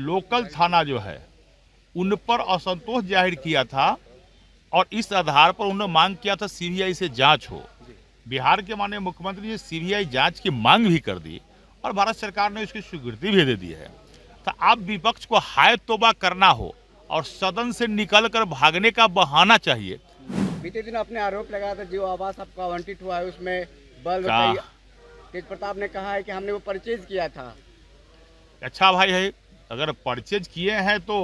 Local थाना जो है उन पर असंतोष जाहिर किया था और इस आधार पर उन्होंने मांग किया था सीबीआई से जांच हो। बिहार के माननीय मुख्यमंत्री ने सीबीआई जांच की मांग भी कर दी और भारत सरकार ने उसकी स्वीकृति भी दे दी है। तो अब विपक्ष को हाय तौबा करना हो और सदन से निकलकर भागने का बहाना चाहिए। बीते दिन आपने आरोप लगाया था जो आवास आपको आवंटित हुआ है उसमें बल्ब का तेज प्रताप ने कहा है कि हमने वो परचेज किया था। अच्छा भाई है, अगर परचेज किए हैं तो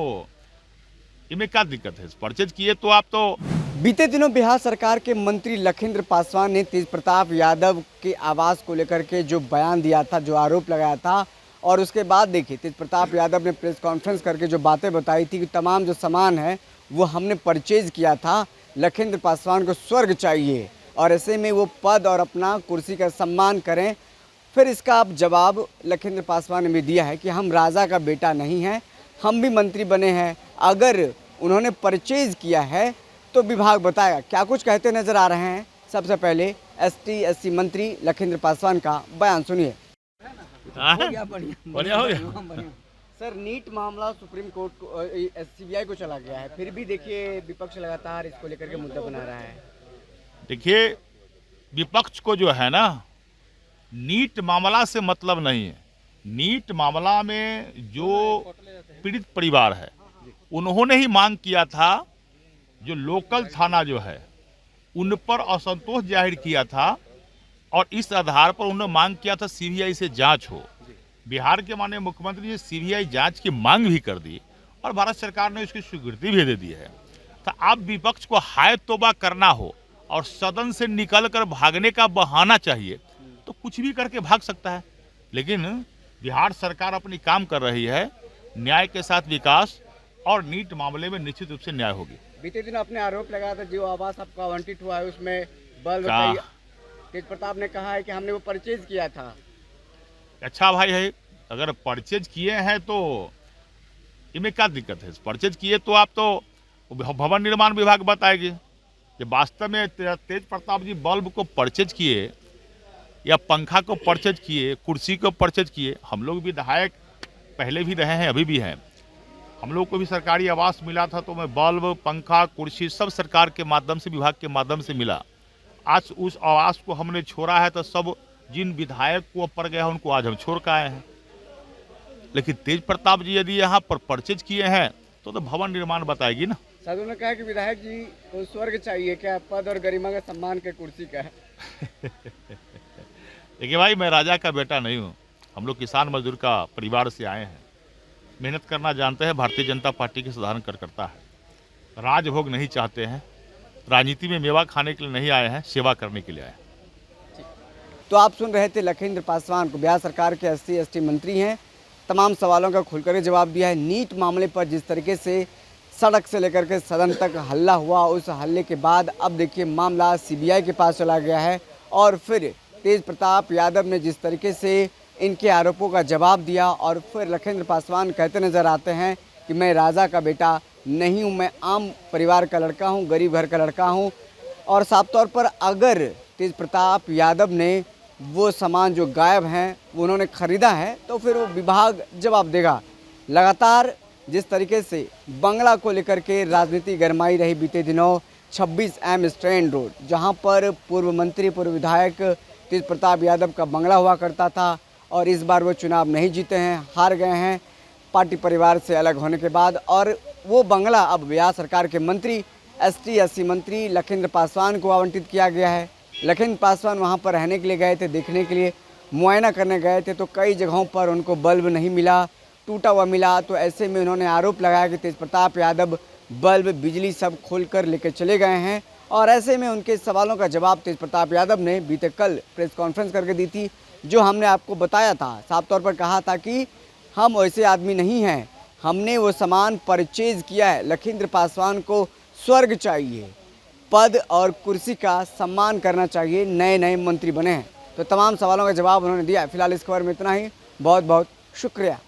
इनमें क्या दिक्कत है? परचेज किए तो आप तो बीते दिनों बिहार सरकार के मंत्री लखिंद्र पासवान ने तेज प्रताप यादव के आवास को लेकर के जो बयान दिया था, जो आरोप लगाया था, और उसके बाद देखिए तेज प्रताप यादव ने प्रेस कॉन्फ्रेंस करके जो बातें बताई थी कि तमाम जो सामान है वो हमने परचेज किया था, लखिंद्र पासवान को स्वर्ग चाहिए और ऐसे में वो पद और अपना कुर्सी का सम्मान करें। फिर इसका अब जवाब लखिंद्र पासवान ने भी दिया है कि हम राजा का बेटा नहीं हैं, हम भी मंत्री बने हैं, अगर उन्होंने परचेज किया है तो विभाग बताएगा। क्या कुछ कहते नजर आ रहे हैं, सबसे पहले एसटी मंत्री लखिंद्र पासवान का बयान सुनिए। बढ़िया हो गया। सर, नीट मामला सुप्रीम कोर्ट को सीबीआई को चला गया है, फिर भी देखिए विपक्ष लगातार इसको लेकर के मुद्दा बना रहा है। देखिए, विपक्ष को जो है ना नीट मामला से मतलब नहीं है। नीट मामला में जो पीड़ित परिवार है उन्होंने ही मांग किया था, जो लोकल थाना जो है उन पर असंतोष जाहिर किया था और इस आधार पर उन्होंने मांग किया था सीबीआई से जांच हो। बिहार के माननीय मुख्यमंत्री ने सीबीआई जांच की मांग भी कर दी और भारत सरकार ने उसकी स्वीकृति भी दे दी है। तो अब विपक्ष को हाय तौबा करना हो और सदन से निकलकर भागने का बहाना चाहिए तो कुछ भी करके भाग सकता है, लेकिन बिहार सरकार अपनी काम कर रही है। न्याय के साथ विकास और नीट मामले में निश्चित रूप से न्याय होगी। बीते दिन आपने आरोप लगाया था जो आवास आपको आवंटित हुआ है उसमें बल्ब तेज प्रताप ने कहा है कि हमने वो परचेज किया था। अच्छा भाई है, अगर परचेज किए हैं तो इनमें क्या दिक्कत है? परचेज किए तो आप तो भवन निर्माण विभाग बताएगी कि वास्तव में तेज प्रताप जी बल्ब को परचेज किए या पंखा को परचेज किए, कुर्सी को परचेज किए। हम लोग विधायक पहले भी रहे हैं, अभी भी हैं। हम लोग को भी सरकारी आवास मिला था तो मैं बल्ब, पंखा, कुर्सी सब सरकार के माध्यम से, विभाग के माध्यम से मिला। आज उस आवास को हमने छोड़ा है तो सब जिन विधायक को पर गया उनको आज हम छोड़ कर आए हैं। लेकिन तेज प्रताप जी यदि यहाँ पर परचेज किए हैं तो भवन निर्माण बताएगी ना। साधु ने कहा कि विधायक जी को स्वर्ग चाहिए, क्या पद और गरिमा का सम्मान के कुर्सी का है? देखिए भाई, मैं राजा का बेटा नहीं हूँ। हम लोग किसान मजदूर का परिवार से आए हैं, मेहनत करना जानते हैं। भारतीय जनता पार्टी के साधारण कार्यकर्ता है, राजभोग नहीं चाहते हैं, राजनीति में मेवा खाने के लिए नहीं आए हैं, सेवा करने के लिए आए हैं। तो आप सुन रहे थे लखिंद्र पासवान को, बिहार सरकार के एसटी मंत्री हैं, तमाम सवालों का खुलकर जवाब दिया है। नीट मामले पर जिस तरीके से सड़क से लेकर के सदन तक हल्ला हुआ, उस हल्ले के बाद अब देखिए मामला सीबीआई के पास चला गया है और फिर तेज प्रताप यादव ने जिस तरीके से इनके आरोपों का जवाब दिया और फिर लखिंद्र पासवान कहते नजर आते हैं कि मैं राजा का बेटा नहीं हूं, मैं आम परिवार का लड़का हूं, गरीब घर का लड़का हूं। और साफ तौर पर अगर तेज प्रताप यादव ने वो सामान जो गायब हैं वो उन्होंने ख़रीदा है तो फिर वो विभाग जवाब देगा। लगातार जिस तरीके से बंगला को लेकर के राजनीति गरमाई रही बीते दिनों 26M स्टैंड रोड, जहां पर पूर्व मंत्री, पूर्व विधायक तेज प्रताप यादव का बंगला हुआ करता था और इस बार वो चुनाव नहीं जीते हैं, हार गए हैं पार्टी परिवार से अलग होने के बाद। और वो बंगला अब बिहार सरकार के मंत्री, एसटी मंत्री लखिंद्र पासवान को आवंटित किया गया है। लखिंद्र पासवान वहां पर रहने के लिए गए थे, देखने के लिए, मुआयना करने गए थे, तो कई जगहों पर उनको बल्ब नहीं मिला, टूटा हुआ मिला। तो ऐसे में उन्होंने आरोप लगाया कि तेज प्रताप यादव बल्ब, बिजली सब खोल कर लेकर चले गए हैं। और ऐसे में उनके सवालों का जवाब तेज प्रताप यादव ने बीते कल प्रेस कॉन्फ्रेंस करके दी थी, जो हमने आपको बताया था। साफ तौर पर कहा था कि हम वैसे आदमी नहीं हैं, हमने वो सामान परचेज किया है, लखिंद्र पासवान को स्वर्ग चाहिए, पद और कुर्सी का सम्मान करना चाहिए, नए नए मंत्री बने हैं। तो तमाम सवालों का जवाब उन्होंने दिया। फिलहाल इस खबर में इतना ही, बहुत बहुत शुक्रिया।